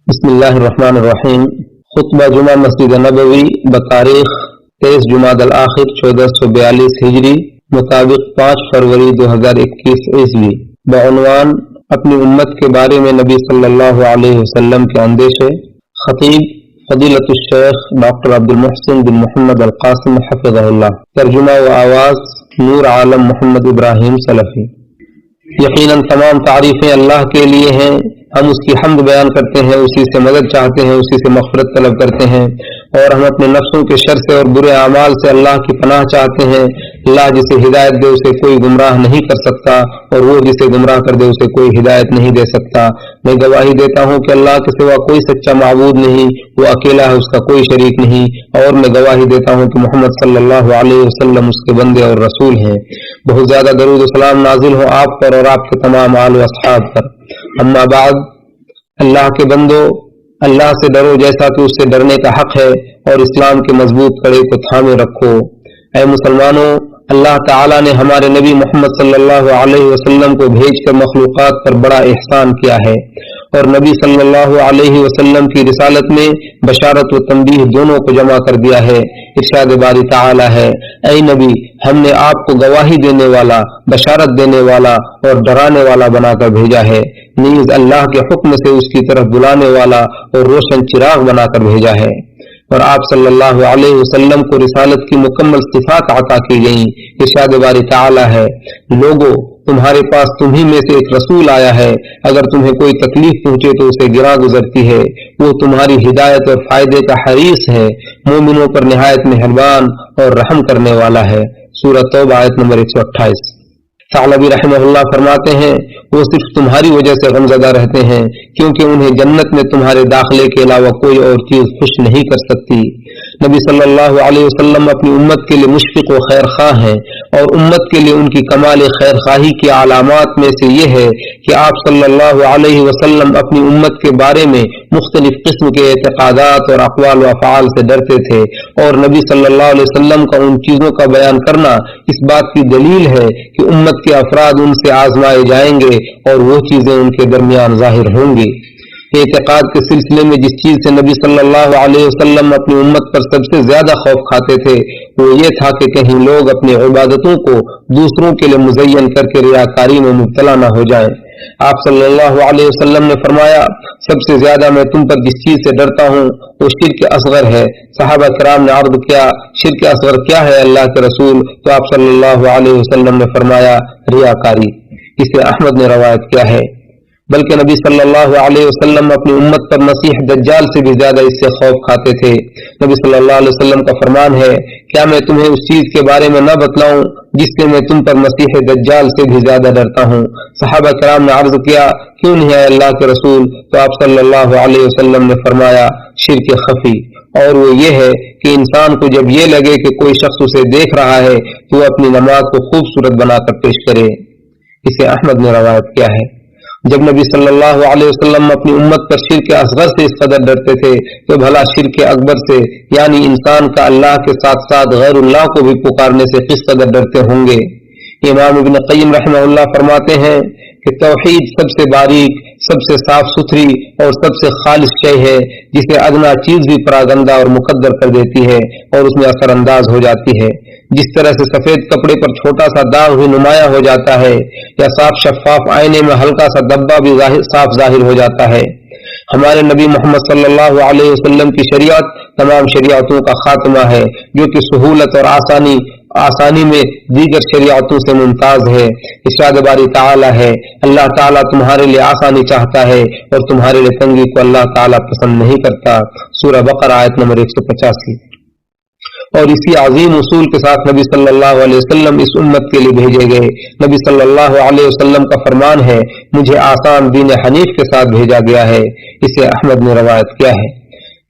بسم اللہ الرحمن الرحیم۔ خطبہ جمعہ مسجد نبوی بتاریخ 23 جمادی الاخر 1442 ہجری مطابق 5 فروری 2021 عیسوی، بعنوان اپنی امت کے بارے میں نبی صلی اللہ علیہ وسلم کے اندیشے۔ خطیب فضیلت الشیخ ڈاکٹر عبد المحسن بن محمد القاسم حفظہ اللہ۔ ترجمہ و آواز نور عالم محمد ابراہیم سلفی۔ یقیناً تمام تعریفیں اللہ کے لیے ہیں، ہم اس کی حمد بیان کرتے ہیں، اسی سے مدد چاہتے ہیں، اسی سے مغفرت طلب کرتے ہیں، اور ہم اپنے نفسوں کے شر سے اور برے اعمال سے اللہ کی پناہ چاہتے ہیں۔ اللہ جسے ہدایت دے اسے کوئی گمراہ نہیں کر سکتا، اور وہ جسے گمراہ کر دے اسے کوئی ہدایت نہیں دے سکتا۔ میں گواہی دیتا ہوں کہ اللہ کے سوا کوئی سچا معبود نہیں، وہ اکیلا ہے، اس کا کوئی شریک نہیں، اور میں گواہی دیتا ہوں کہ محمد صلی اللہ علیہ وسلم اس کے بندے اور رسول ہیں۔ بہت زیادہ درود و سلام نازل ہو آپ پر اور آپ کے تمام آل و اصحاب پر۔ اما بعد، اللہ کے بندو، اللہ سے ڈرو جیسا کہ اس سے ڈرنے کا حق ہے، اور اسلام کے مضبوط کڑے کو تھامے رکھو۔ اے مسلمانوں، اللہ تعالیٰ نے ہمارے نبی محمد صلی اللہ علیہ وسلم کو بھیج کر مخلوقات پر بڑا احسان کیا ہے، اور نبی صلی اللہ علیہ وسلم کی رسالت میں بشارت و تنبیہ دونوں کو جمع کر دیا ہے۔ ارشاد باری تعالیٰ ہے، اے نبی، ہم نے آپ کو گواہی دینے والا، بشارت دینے والا اور ڈرانے والا بنا کر بھیجا ہے، نیز اللہ کے حکم سے اس کی طرف بلانے والا اور روشن چراغ بنا کر بھیجا ہے۔ اور آپ صلی اللہ علیہ وسلم کو رسالت کی مکمل صفات عطا کی گئیں۔ ارشاد باری تعالیٰ ہے، لوگو، تمہارے پاس تمہیں میں سے ایک رسول آیا ہے، اگر تمہیں کوئی تکلیف پہنچے تو اسے گراں گزرتی ہے، وہ تمہاری ہدایت اور فائدے کا حریص ہے، مومنوں پر نہایت مہربان اور رحم کرنے والا ہے۔ سورہ توبہ آیت نمبر 128۔ ثعلبی رحمہ اللہ فرماتے ہیں، وہ صرف تمہاری وجہ سے غمزدہ رہتے ہیں، کیونکہ انہیں جنت میں تمہارے داخلے کے علاوہ کوئی اور چیز خوش نہیں کر سکتی۔ نبی صلی اللہ علیہ وسلم اپنی امت کے لیے مشفق و خیر خواہ ہیں، اور امت کے لیے ان کی کمال خیر خواہی کی علامات میں سے یہ ہے کہ آپ صلی اللہ علیہ وسلم اپنی امت کے بارے میں مختلف قسم کے اعتقادات اور اقوال و افعال سے ڈرتے تھے، اور نبی صلی اللہ علیہ وسلم کا ان چیزوں کا بیان کرنا اس بات کی دلیل ہے کہ امت کے افراد ان سے آزمائے جائیں گے اور وہ چیزیں ان کے درمیان ظاہر ہوں گی۔ اعتقاد کے سلسلے میں جس چیز سے نبی صلی اللہ علیہ وسلم اپنی امت پر سب سے زیادہ خوف کھاتے تھے وہ یہ تھا کہ کہیں لوگ اپنی عبادتوں کو دوسروں کے لیے مزین کر کے ریاکاری میں مبتلا نہ ہو جائیں۔ آپ صلی اللہ علیہ وسلم نے فرمایا، سب سے زیادہ میں تم پر جس چیز سے ڈرتا ہوں وہ شرک اصغر ہے۔ صحابہ کرام نے عرض کیا، شرک اصغر کیا ہے اللہ کے رسول؟ تو آپ صلی اللہ علیہ وسلم نے فرمایا، ریاکاری۔ اسے احمد نے روایت کیا ہے۔ بلکہ نبی صلی اللہ علیہ وسلم اپنی امت پر مسیح دجال سے بھی زیادہ اس سے خوف کھاتے تھے۔ نبی صلی اللہ علیہ وسلم کا فرمان ہے، کیا میں تمہیں اس چیز کے بارے میں نہ بتلاؤں جس سے میں تم پر مسیح دجال سے بھی زیادہ ڈرتا ہوں؟ صحابہ کرام نے عرض کیا، کیوں نہیں ہے اللہ کے رسول؟ تو آپ صلی اللہ علیہ وسلم نے فرمایا، شرک خفی، اور وہ یہ ہے کہ انسان کو جب یہ لگے کہ کوئی شخص اسے دیکھ رہا ہے تو وہ اپنی نماز کو خوبصورت بنا کر پیش کرے۔ اسے احمد نے روایت کیا ہے۔ جب نبی صلی اللہ علیہ وسلم اپنی امت پر شرک اصغر سے اس قدر ڈرتے تھے تو بھلا شرک اکبر سے، یعنی انسان کا اللہ کے ساتھ ساتھ غیر اللہ کو بھی پکارنے سے کس قدر ڈرتے ہوں گے؟ امام ابن قیم رحمہ اللہ فرماتے ہیں کہ توحید سب سے باریک، سب سے صاف ستھری اور سب سے خالص شے ہے، جسے ادنا چیز بھی پراگندہ اور مقدر کر دیتی ہے اور اس میں اثر انداز ہو جاتی ہے۔ جس طرح سے سفید کپڑے پر چھوٹا سا داغ بھی نمایاں ہو جاتا ہے، یا صاف شفاف آئینے میں ہلکا سا دبا بھی صاف ظاہر ہو جاتا ہے۔ ہمارے نبی محمد صلی اللہ علیہ وسلم کی شریعت تمام شریعتوں کا خاتمہ ہے، جو کہ سہولت اور آسانی میں دیگر شریعتوں سے ممتاز ہے۔ ارشاد باری تعالیٰ ہے، اللہ تعالیٰ تمہارے لیے آسانی چاہتا ہے اور تمہارے لیے تنگی کو اللہ تعالیٰ پسند نہیں کرتا۔ سورہ بقرہ آیت نمبر 185۔ اور اسی عظیم اصول کے ساتھ نبی صلی اللہ علیہ وسلم اس امت کے لیے بھیجے گئے۔ نبی صلی اللہ علیہ وسلم کا فرمان ہے، مجھے آسان دین حنیف کے ساتھ بھیجا گیا ہے۔ اسے احمد نے روایت کیا ہے۔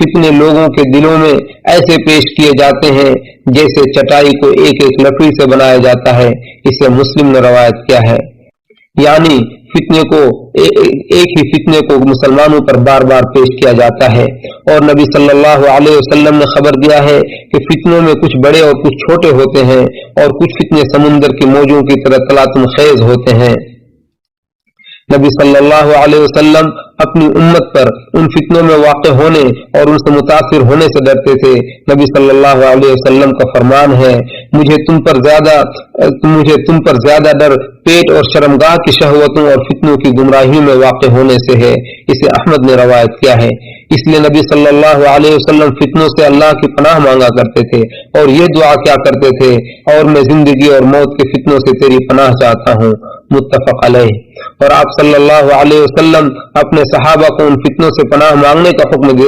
فتنے لوگوں کے دلوں میں ایسے پیش کیے جاتے ہیں جیسے چٹائی کو ایک ایک لکڑی سے بنایا جاتا ہے. اسے مسلم نے روایت کیا ہے. یعنی فتنے کو ایک ہی فتنے کو مسلمانوں پر بار بار پیش کیا جاتا ہے. اور نبی صلی اللہ علیہ وسلم نے خبر دیا ہے کہ فتنوں میں کچھ بڑے اور کچھ چھوٹے ہوتے ہیں اور کچھ فتنے سمندر کے موجوں کی طرح تلاطم خیز ہوتے ہیں. نبی صلی اللہ علیہ وسلم اپنی امت پر ان فتنوں میں واقع ہونے اور ان سے متاثر ہونے سے ڈرتے تھے. نبی صلی اللہ علیہ وسلم کا فرمان ہے مجھے تم پر زیادہ ڈر پیٹ اور شرمگاہ کی شہوتوں اور فتنوں کی گمراہی میں واقع ہونے سے ہے. اسے احمد نے روایت کیا ہے. اس لیے نبی صلی اللہ علیہ وسلم فتنوں سے اللہ کی پناہ مانگا کرتے تھے اور یہ دعا کیا کرتے تھے اور میں زندگی اور موت کے فتنوں سے تیری پناہ چاہتا ہوں. متفق علیہ. اور آپ صلی اللہ علیہ وسلم اپنے صحابہ کو ان فتنوں سے پناہ مانگنے کا حکم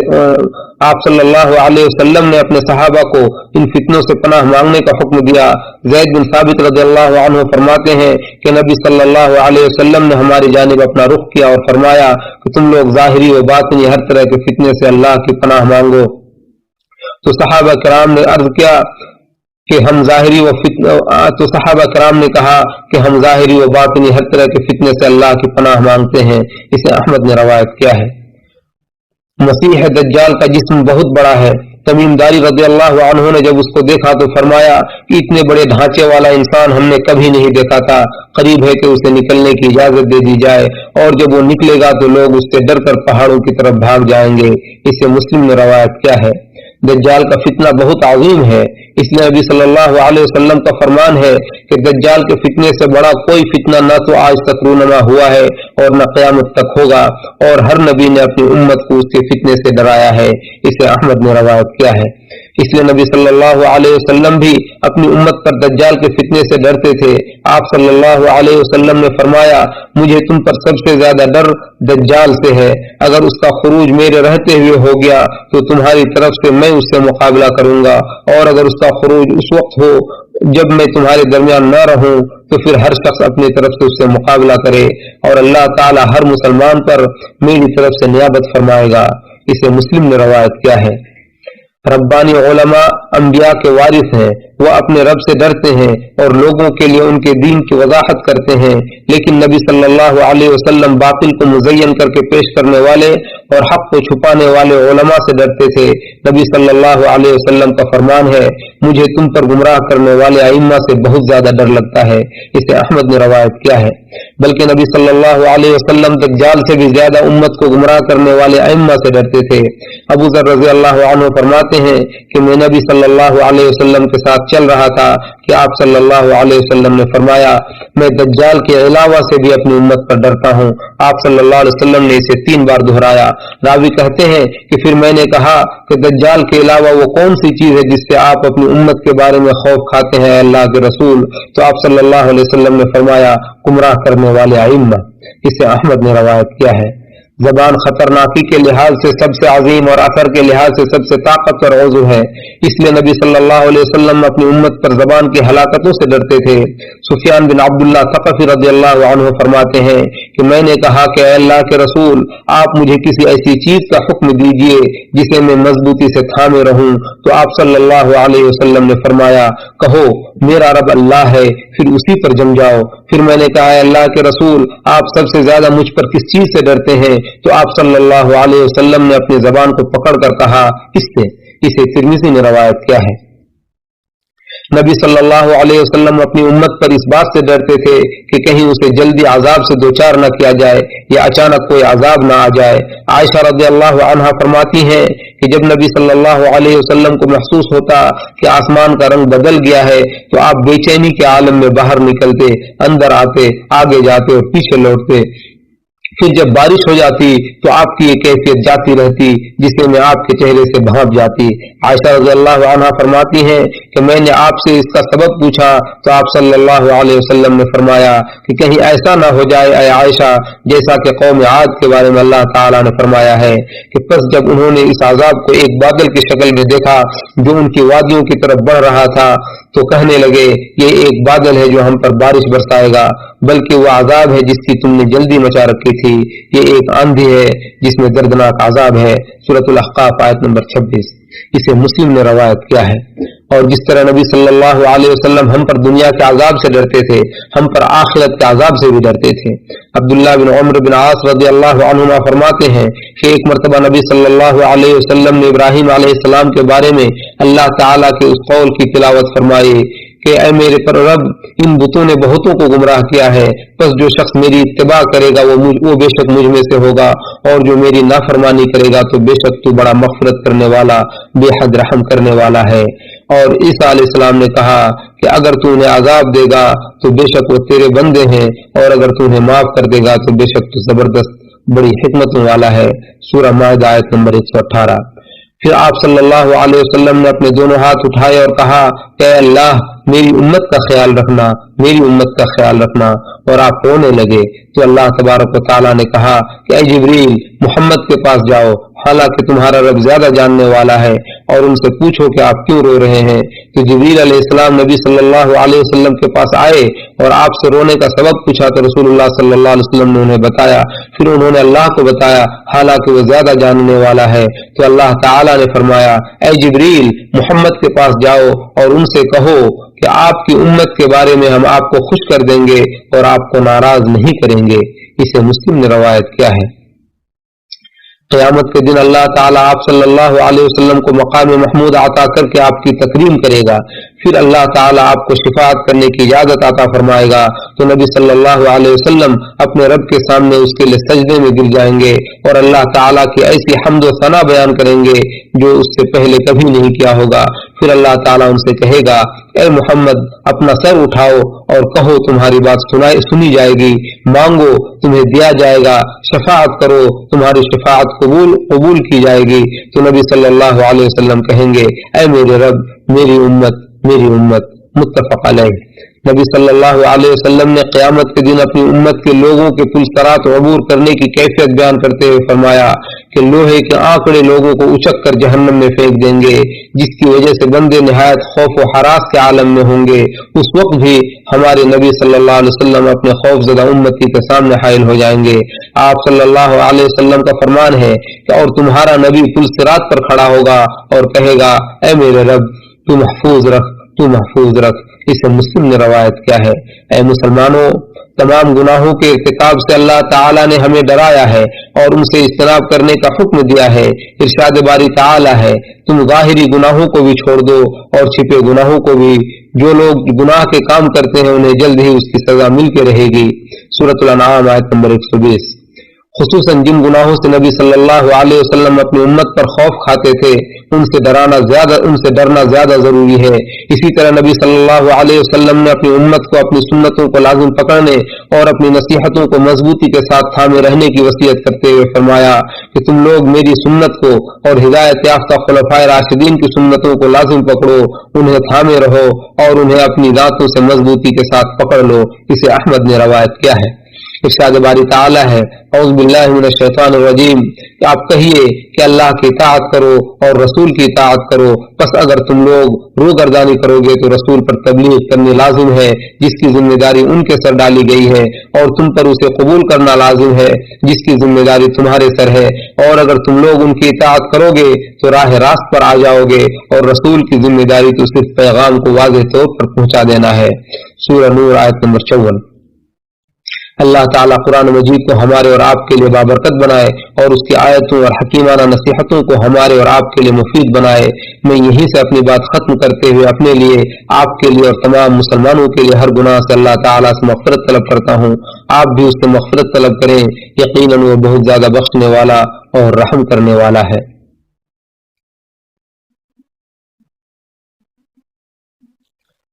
آپ صلی اللہ علیہ وسلم نے اپنے صحابہ کو ان فتنوں سے پناہ مانگنے کا حکم دیا. زید بن ثابت رضی اللہ عنہ فرماتے ہیں کہ نبی صلی اللہ علیہ وسلم نے ہماری جانب اپنا رخ کیا اور فرمایا کہ تم لوگ ظاہری و باطنی ہر طرح کے فتنے سے اللہ کی پناہ مانگو. تو صحابہ کرام نے عرض کیا کہ صحابہ کرام نے کہا کہ ہم ظاہری و باطنی ہر طرح کے فتنے سے اللہ کی پناہ مانگتے ہیں. اسے احمد نے روایت کیا ہے. مسیح دجال کا جسم بہت بڑا ہے. تمیم داری رضی اللہ عنہ نے جب اس کو دیکھا تو فرمایا کہ اتنے بڑے ڈھانچے والا انسان ہم نے کبھی نہیں دیکھا تھا. قریب ہے کہ اسے نکلنے کی اجازت دے دی جائے اور جب وہ نکلے گا تو لوگ اس سے ڈر کر پہاڑوں کی طرف بھاگ جائیں گے. اسے مسلم نے روایت کیا ہے. دجال کا فتنہ بہت عظیم ہے. اس لیے نبی صلی اللہ علیہ وسلم کا فرمان ہے کہ دجال کے فتنے سے بڑا کوئی فتنہ نہ تو آج تک رونما ہوا ہے اور نہ قیامت تک ہوگا اور ہر نبی نے اپنی امت کو اس کے فتنے سے ڈرایا ہے. اسے احمد نے روایت کیا ہے. اس لیے نبی صلی اللہ علیہ وسلم بھی اپنی امت پر دجال کے فتنے سے ڈرتے تھے. آپ صلی اللہ علیہ وسلم نے فرمایا مجھے تم پر سب سے زیادہ ڈر دجال سے ہے. اگر اس کا خروج میرے رہتے ہوئے ہو گیا تو تمہاری طرف سے میں اس سے مقابلہ کروں گا اور اگر اس کا خروج اس وقت ہو جب میں تمہارے درمیان نہ رہوں تو پھر ہر شخص اپنی طرف سے اس سے مقابلہ کرے اور اللہ تعالی ہر مسلمان پر میری طرف سے نیابت فرمائے گا. اسے مسلم نے روایت کیا ہے. ربانی علماء انبیاء کے وارث ہیں. وہ اپنے رب سے ڈرتے ہیں اور لوگوں کے لیے ان کے دین کی وضاحت کرتے ہیں. لیکن نبی صلی اللہ علیہ وسلم باطل کو مزین کر کے پیش کرنے والے اور حق کو چھپانے والے علماء سے ڈرتے تھے. نبی صلی اللہ علیہ وسلم کا فرمان ہے مجھے تم پر گمراہ کرنے والے ائمہ سے بہت زیادہ ڈر لگتا ہے. اسے احمد نے روایت کیا ہے. بلکہ نبی صلی اللہ علیہ وسلم دجال سے بھی زیادہ امت کو گمراہ کرنے والے ائمہ سے ڈرتے تھے. ابو ذر رضی اللہ عنہ فرماتے ہیں کہ میں نبی صلی اللہ علیہ وسلم کے ساتھ چل رہا تھا کہ آپ صلی اللہ علیہ وسلم نے فرمایا میں دجال کے علاوہ سے بھی اپنی امت پر ڈرتا ہوں. آپ صلی اللہ علیہ وسلم نے اسے 3 بار دہرایا. راوی کہتے ہیں کہ پھر میں نے کہا کہ دجال کے علاوہ وہ کون سی چیز ہے جس سے آپ اپنی امت کے بارے میں خوف کھاتے ہیں اللہ کے رسول؟ تو آپ صلی اللہ علیہ وسلم نے فرمایا گمراہ کرنے والے ائمہ. اسے احمد نے روایت کیا ہے. زبان خطرناکی کے لحاظ سے سب سے عظیم اور اثر کے لحاظ سے سب سے طاقتور عضو ہے. اس لیے نبی صلی اللہ علیہ وسلم اپنی امت پر زبان کی ہلاکتوں سے ڈرتے تھے. سفیان بن عبداللہ ثقفی رضی اللہ عنہ فرماتے ہیں کہ میں نے کہا کہ اے اللہ کے رسول آپ مجھے کسی ایسی چیز کا حکم دیجئے جسے میں مضبوطی سے تھامے رہوں. تو آپ صلی اللہ علیہ وسلم نے فرمایا کہو میرا رب اللہ ہے پھر اسی پر جم جاؤ. پھر میں نے کہا اے اللہ کے رسول آپ سب سے زیادہ مجھ پر کس چیز سے ڈرتے ہیں؟ تو آپ صلی اللہ علیہ وسلم نے اپنی زبان کو پکڑ کر کہا اس سے. اسے ترمذی نے روایت کیا ہے. نبی صلی اللہ علیہ وسلم اپنی امت پر اس بات سے ڈرتے تھے کہ کہیں اسے جلدی عذاب سے دوچار نہ کیا جائے یا اچانک کوئی عذاب نہ آ جائے. عائشہ رضی اللہ عنہا فرماتی ہیں کہ جب نبی صلی اللہ علیہ وسلم کو محسوس ہوتا کہ آسمان کا رنگ بدل گیا ہے تو آپ بے چینی کے عالم میں باہر نکلتے، اندر آتے، آگے جاتے اور پیچھے لوٹتے. پھر جب بارش ہو جاتی تو آپ کی یہ کیفیت جاتی رہتی جسے میں آپ کے چہرے سے بھانپ جاتی. عائشہ رضی اللہ عنہا فرماتی ہیں کہ میں نے آپ سے اس کا سبب پوچھا تو آپ صلی اللہ علیہ وسلم نے فرمایا کہ کہیں ایسا نہ ہو جائے اے عائشہ جیسا کہ قوم عاد کے بارے میں اللہ تعالیٰ نے فرمایا ہے کہ پس جب انہوں نے اس عذاب کو ایک بادل کی شکل میں دیکھا جو ان کی وادیوں کی طرف بڑھ رہا تھا تو کہنے لگے یہ ایک بادل ہے جو ہم پر بارش برسائے گا. بلکہ وہ عذاب ہے جس کی تم نے جلدی مچا رکھی تھی، یہ ایک آندھی ہے جس میں دردناک عذاب ہے۔ سورۃ الاحقاف آیت نمبر 26۔ اسے مسلم نے روایت کیا ہے۔ اور جس طرح نبی صلی اللہ علیہ وسلم ہم پر دنیا کے عذاب سے ڈرتے تھے، ہم پر آخرت کے عذاب سے بھی ڈرتے تھے۔ عبداللہ بن عمر بن عاص رضی اللہ عنہما فرماتے ہیں کہ ایک مرتبہ نبی صلی اللہ علیہ وسلم نے ابراہیم علیہ السلام کے بارے میں اللہ تعالیٰ کے اس قول کی تلاوت فرمائی کہ اے میرے پر رب، ان بتوں نے بہتوں کو گمراہ کیا ہے، بس جو شخص میری اتباع کرے گا وہ بے شک مجھ میں سے ہوگا، اور جو میری نافرمانی کرے گا تو بے شک تو بڑا مغفرت کرنے والا، بے حد رحم کرنے والا ہے۔ اور عیسیٰ علیہ السلام نے کہا کہ اگر تو انہیں عذاب دے گا تو بے شک وہ تیرے بندے ہیں، اور اگر تو انہیں معاف کر دے گا تو بے شک تو زبردست بڑی حکمتوں والا ہے۔ سورہ مائدہ آیت نمبر 118۔ پھر آپ صلی اللہ علیہ وسلم نے اپنے دونوں ہاتھ اٹھائے اور کہا کہ اے اللہ، میری امت کا خیال رکھنا، میری امت کا خیال رکھنا، اور آپ رونے لگے تو اللہ تبارک و تعالیٰ نے کہا کہ اے جبریل، محمد کے پاس جاؤ، حالانکہ تمہارا رب زیادہ جاننے والا ہے، اور ان سے پوچھو کہ آپ کیوں رو رہے ہیں۔ تو جبریل علیہ السلام نبی صلی اللہ علیہ وسلم کے پاس آئے اور آپ سے رونے کا سبب پوچھا تو رسول اللہ صلی اللہ علیہ وسلم نے انہیں بتایا، پھر انہوں نے اللہ کو بتایا، حالانکہ وہ زیادہ جاننے والا ہے۔ تو اللہ تعالیٰ نے فرمایا اے جبریل، محمد کے پاس جاؤ اور ان سے کہو کہ آپ کی امت کے بارے میں ہم آپ کو خوش کر دیں گے اور آپ کو ناراض نہیں کریں گے۔ اسے مسلم نے روایت کیا ہے۔ قیامت کے دن اللہ تعالیٰ آپ صلی اللہ علیہ وسلم کو مقام محمود عطا کر کے آپ کی تکریم کرے گا، پھر اللہ تعالیٰ آپ کو شفاعت کرنے کی اجازت عطا فرمائے گا تو نبی صلی اللہ علیہ وسلم اپنے رب کے سامنے اس کے لیے سجدے میں گر جائیں گے اور اللہ تعالیٰ کی ایسی حمد و ثنا بیان کریں گے جو اس سے پہلے کبھی نہیں کیا ہوگا۔ پھر اللہ تعالیٰ ان سے کہے گا اے محمد، اپنا سر اٹھاؤ اور کہو تمہاری بات سنی جائے گی، مانگو تمہیں دیا جائے گا، شفاعت کرو تمہاری شفاعت قبول کی جائے گی۔ تو نبی صلی اللہ علیہ وسلم کہیں گے اے میرے رب، میری امت، میری امت۔ متفق علیہ۔ نبی صلی اللہ علیہ وسلم نے قیامت کے دن اپنی امت کے لوگوں کے پل صراط عبور کرنے کی کیفیت بیان کرتے ہوئے فرمایا کہ لوہے کے آنکڑے لوگوں کو اچک کر جہنم میں پھینک دیں گے، جس کی وجہ سے بندے نہایت خوف و ہراس کے عالم میں ہوں گے۔ اس وقت بھی ہمارے نبی صلی اللہ علیہ وسلم اپنے خوف زدہ امتی کے سامنے حائل ہو جائیں گے۔ آپ صلی اللہ علیہ وسلم کا فرمان ہے کہ اور تمہارا نبی پل صراط پر کھڑا ہوگا اور کہے گا اے میرے رب، تو محفوظ رکھ، تو محفوظ رکھ۔ اسے مسلم نے روایت کیا ہے۔ اے مسلمانوں، تمام گناہوں کے ارتکاب سے اللہ تعالیٰ نے ہمیں ڈرایا ہے اور ان سے اجتناب کرنے کا حکم دیا ہے۔ ارشاد باری تعالیٰ ہے تم ظاہری گناہوں کو بھی چھوڑ دو اور چھپے گناہوں کو بھی، جو لوگ گناہ کے کام کرتے ہیں انہیں جلد ہی اس کی سزا مل کے رہے گی۔ سورۃ الانعام آیت نمبر 120۔ خصوصاً جن گناہوں سے نبی صلی اللہ علیہ وسلم اپنی امت پر خوف کھاتے تھے ان سے ڈرنا زیادہ ضروری ہے۔ اسی طرح نبی صلی اللہ علیہ وسلم نے اپنی امت کو اپنی سنتوں کو لازم پکڑنے اور اپنی نصیحتوں کو مضبوطی کے ساتھ تھامے رہنے کی وصیت کرتے ہوئے فرمایا کہ تم لوگ میری سنت کو اور ہدایت یافتہ خلفائے راشدین کی سنتوں کو لازم پکڑو، انہیں تھامے رہو اور انہیں اپنی دانتوں سے مضبوطی کے ساتھ پکڑ لو۔ اسے احمد نے روایت کیا ہے۔ ارشاد باری تعالیٰ ہے اعوذ باللہ من الشیطان الرجیم کہ آپ کہیے کہ اللہ کی اطاعت کرو اور رسول کی اطاعت کرو، پس اگر تم لوگ روگردانی کرو گے تو رسول پر تبلیغ کرنی لازم ہے جس کی ذمہ داری ان کے سر ڈالی گئی ہے، اور تم پر اسے قبول کرنا لازم ہے جس کی ذمہ داری تمہارے سر ہے، اور اگر تم لوگ ان کی اطاعت کرو گے تو راہ راست پر آ جاؤ گے، اور رسول کی ذمہ داری تو صرف پیغام کو واضح طور پر پہنچا دینا ہے۔ سورہ نور آیت نمبر 54۔ اللہ تعالیٰ قرآن مجید کو ہمارے اور آپ کے لیے بابرکت بنائے اور اس کی آیتوں اور حکیمانہ نصیحتوں کو ہمارے اور آپ کے لیے مفید بنائے۔ میں یہیں سے اپنی بات ختم کرتے ہوئے اپنے لیے، آپ کے لیے اور تمام مسلمانوں کے لیے ہر گناہ سے اللہ تعالیٰ سے مغفرت طلب کرتا ہوں۔ آپ بھی اس سے مغفرت طلب کریں، یقیناً وہ بہت زیادہ بخشنے والا اور رحم کرنے والا ہے۔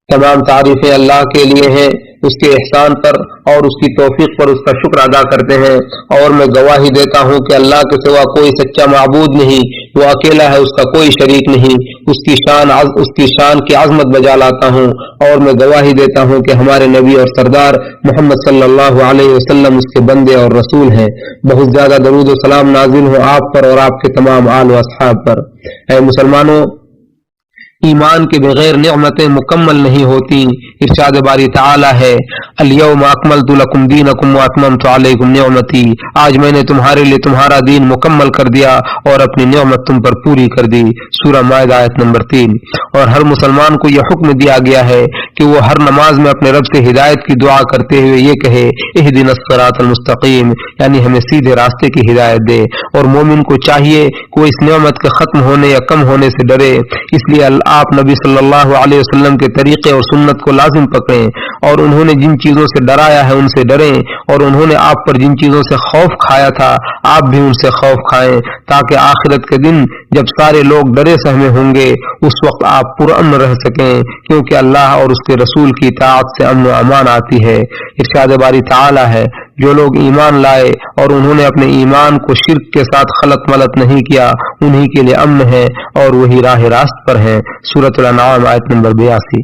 تمام تعریفیں اللہ کے لیے ہیں، اس کے احسان پر اور اس کی توفیق پر اس کا شکر ادا کرتے ہیں، اور میں گواہی دیتا ہوں کہ اللہ کے سوا کوئی سچا معبود نہیں، وہ اکیلا ہے، اس کا کوئی شریک نہیں۔ اس کی شان کی عظمت بجا لاتا ہوں، اور میں گواہی دیتا ہوں کہ ہمارے نبی اور سردار محمد صلی اللہ علیہ وسلم اس کے بندے اور رسول ہیں۔ بہت زیادہ درود و سلام نازل ہو آپ پر اور آپ کے تمام آل و اصحاب پر۔ اے مسلمانوں، ایمان کے بغیر نعمتیں مکمل نہیں ہوتی۔ ارشاد باری تعالی ہے الیوم اکملت لکم دینکم واتممت علیکم نعمتی، آج میں نے تمہارے لیے تمہارا دین مکمل کر دیا اور اپنی نعمت تم پر پوری کر دی۔ سورہ مائدہ آیت نمبر 3۔ اور ہر مسلمان کو یہ حکم دیا گیا ہے کہ وہ ہر نماز میں اپنے رب سے ہدایت کی دعا کرتے ہوئے یہ کہے اہدنا الصراط المستقیم، یعنی ہمیں سیدھے راستے کی ہدایت دے۔ اور مومن کو چاہیے کہ وہ اس نعمت کے ختم ہونے یا کم ہونے سے ڈرے، اس لیے آپ نبی صلی اللہ علیہ وسلم کے طریقے اور سنت کو لازم پکڑیں، اور انہوں نے جن چیزوں سے ڈرایا ہے ان سے ڈریں، اور انہوں نے آپ پر جن چیزوں سے خوف کھایا تھا آپ بھی ان سے خوف کھائیں، تاکہ آخرت کے دن جب سارے لوگ ڈرے سہمے ہوں گے اس وقت آپ پرامن رہ سکیں، کیونکہ اللہ اور اس کے رسول کی اطاعت سے امن و امان آتی ہے۔ ارشاد باری تعالی ہے جو لوگ ایمان لائے اور انہوں نے اپنے ایمان کو شرک کے ساتھ خلط ملط نہیں کیا انہی کے لیے امن ہے اور وہی راہ راست پر ہیں۔ سورۃ الانعام آیت نمبر 82۔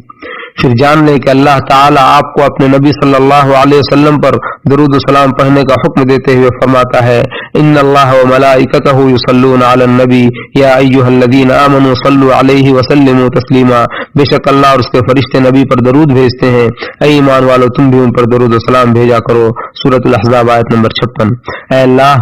پھر جان لیں کہ اللہ تعالیٰ آپ کو اپنے نبی صلی اللہ علیہ وسلم پر درود و سلام پڑھنے کا حکم دیتے ہوئے فرماتا ہے ان اللہ وملائکتہ یصلون علی النبی یا ایھا الذین آمنوا صلوا علیہ وسلموا تسلیما، بے شک اللہ اور اس کے فرشتے نبی پر درود بھیجتے ہیں، اے ایمان والو تم بھی ان پر درود و سلام بھیجا کرو۔ سورۃ الاحزاب آیت نمبر 56۔ اے اللہ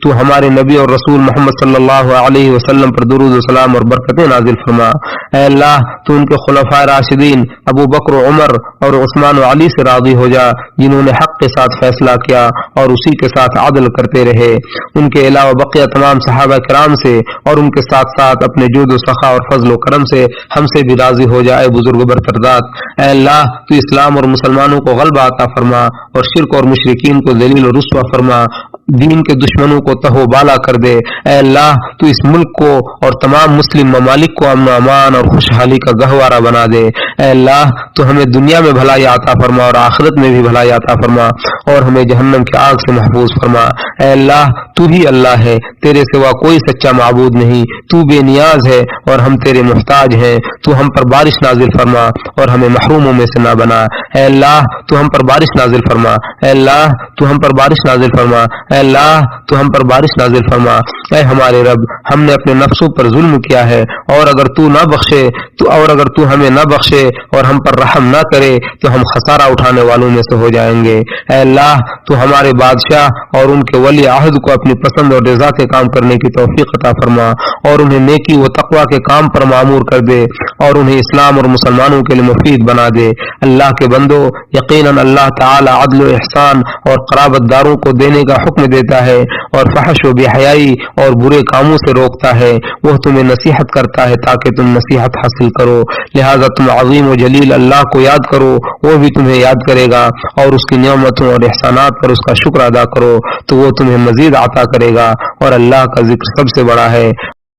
تو ہمارے نبی اور رسول محمد صلی اللہ علیہ وسلم پر درود و سلام اور برکتیں نازل فرما۔ اے اللہ تو ان کے خلفائے راشدین ابو بکر و عمر اور عثمان و علی سے راضی ہو جا جنہوں نے حق کے ساتھ فیصلہ کیا اور اسی کے ساتھ عدل کرتے رہے، ان کے علاوہ بقیہ تمام صحابہ کرام سے اور ان کے ساتھ ساتھ اپنے جود و سخا اور فضل و کرم سے ہم سے بھی راضی ہو جائے بزرگ برتر ذات۔ اے اللہ تو اسلام اور مسلمانوں کو غلبہ عطا فرما اور شرک اور مشرکین کو ذلیل و رسوا فرما، دین کے دشمنوں کو تہو بالا کر دے۔ اے اللہ تو اس ملک کو اور تمام مسلم ممالک کو امن و امان اور خوشحالی کا گہوارہ بنا دے۔ اے اللہ تو ہمیں دنیا میں بھلائی عطا فرما اور آخرت میں بھی بھلائی عطا فرما اور ہمیں جہنم کی آگ سے محفوظ فرما۔ اے اللہ تو ہی اللہ ہے، تیرے سوا کوئی سچا معبود نہیں، تو بے نیاز ہے اور ہم تیرے محتاج ہیں، تو ہم پر بارش نازل فرما اور ہمیں محروموں میں سے نہ بنا۔ اے اللہ تو ہم پر بارش نازل فرما، اے اللہ تو ہم پر بارش نازل فرما، اے اللہ تو ہم پر بارش نازل فرما۔ اے ہمارے رب ہم نے اپنے نفسوں پر ظلم کیا ہے اور اگر تو ہمیں نہ بخشے اور ہم پر رحم نہ کرے تو ہم خسارہ اٹھانے والوں میں سے ہو جائیں گے۔ اے اللہ تو ہمارے بادشاہ اور ان کے ولی عہد کو اپنی پسند اور رضا کے کام کرنے کی توفیق عطا فرما اور انہیں نیکی و تقوی کے کام پر معمور کر دے اور انہیں اسلام اور مسلمانوں کے لیے مفید بنا دے۔ اللہ کے بندو یقیناً اللہ تعالی عدل و احسان اور قرابت داروں کو دینے کا حکم دیتا ہے اور فحش و بے حیائی اور برے کاموں سے روکتا ہے، وہ تمہیں نصیحت کرتا ہے تاکہ تم نصیحت حاصل کرو، لہذا تم عظیم و جلیل اللہ کو یاد کرو، وہ بھی تمہیں یاد کرے گا اور اس کی نعمتوں اور احسانات پر اس کا شکر ادا کرو تو وہ تمہیں مزید عطا کرے گا، اور اللہ کا ذکر سب سے بڑا ہے۔